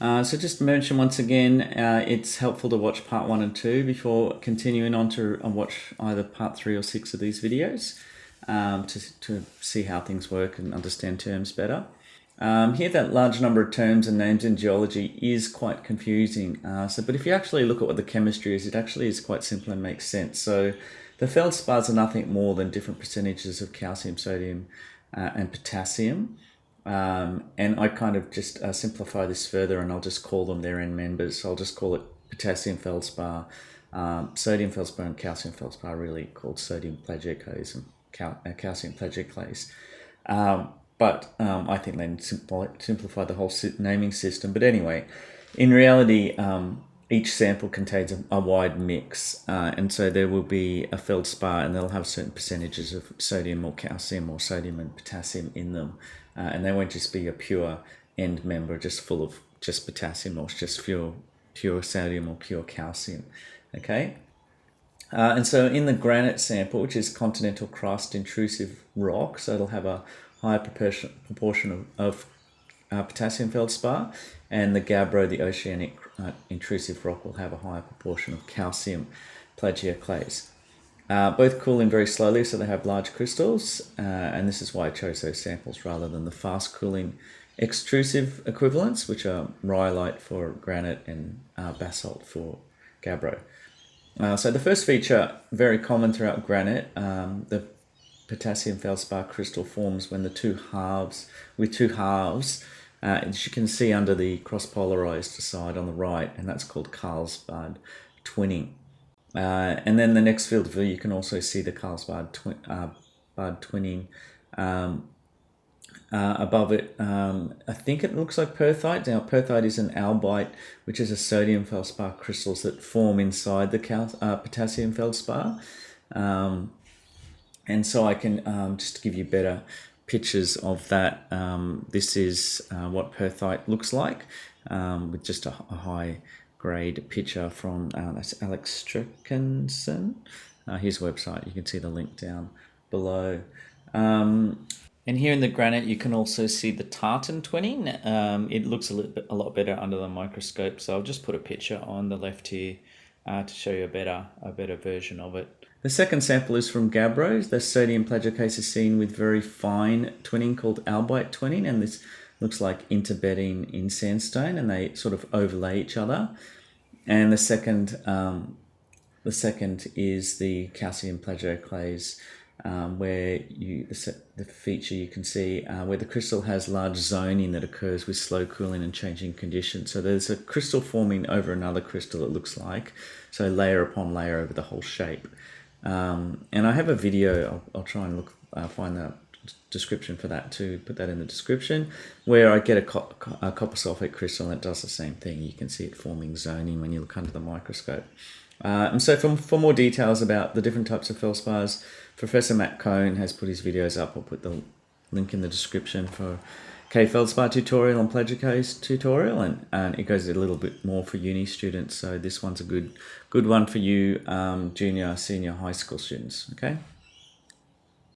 So just to mention once again, it's helpful to watch part 1 and 2 before continuing on to watch either part 3 or 6 of these videos to see how things work and understand terms better. Here, that large number of terms and names in geology is quite confusing. But if you actually look at what the chemistry is, it actually is quite simple and makes sense. So the feldspars are nothing more than different percentages of calcium, sodium, and potassium. And I kind of just simplify this further, and I'll just call them their endmembers. So I'll just call it potassium feldspar, sodium feldspar, and calcium feldspar, really called sodium plagioclase and calcium plagioclase. But I think they simplify the whole naming system. But anyway, in reality, each sample contains a wide mix, and so there will be a feldspar, and they'll have certain percentages of sodium or calcium or sodium and potassium in them. And they won't just be a pure end member just full of just potassium or just pure sodium or pure calcium. Okay. And so in the granite sample, which is continental crust intrusive rock, so it'll have a higher proportion of potassium feldspar, and the gabbro, the oceanic intrusive rock, will have a higher proportion of calcium plagioclase. Both cool in very slowly, so they have large crystals, and this is why I chose those samples rather than the fast cooling extrusive equivalents, which are rhyolite for granite and basalt for gabbro. So the first feature, very common throughout granite, the potassium feldspar crystal forms when with two halves, as you can see under the cross-polarized side on the right, and that's called Feldspar twinning. And then the next field of view, you can also see the Feldspar twinning above it. I think it looks like perthite. Now, perthite is an albite, which is a sodium feldspar crystals that form inside the potassium feldspar. And so I can just give you better pictures of that. This is what perthite looks like, with just a high grade picture from that's Alex Streckenson, his website. You can see the link down below. And here in the granite, you can also see the tartan twinning. It looks a lot better under the microscope. So I'll just put a picture on the left here to show you a better version of it. The second sample is from gabbro. The sodium plagioclase is seen with very fine twinning called albite twinning, and this looks like interbedding in sandstone, and they sort of overlay each other. And the second is the calcium plagioclase, where the feature you can see where the crystal has large zoning that occurs with slow cooling and changing conditions. So there's a crystal forming over another crystal, it looks like, so layer upon layer over the whole shape. And I have a video, I'll try and find the description for that too, put that in the description, where I get a copper sulfate crystal and it does the same thing. You can see it forming zoning when you look under the microscope. And so for more details about the different types of feldspars, Professor Matt Kohn has put his videos up. I'll put the link in the description for Feldspar tutorial and plagioclase tutorial, and it goes a little bit more for uni students. So this one's a good one for you, junior, senior high school students. Okay.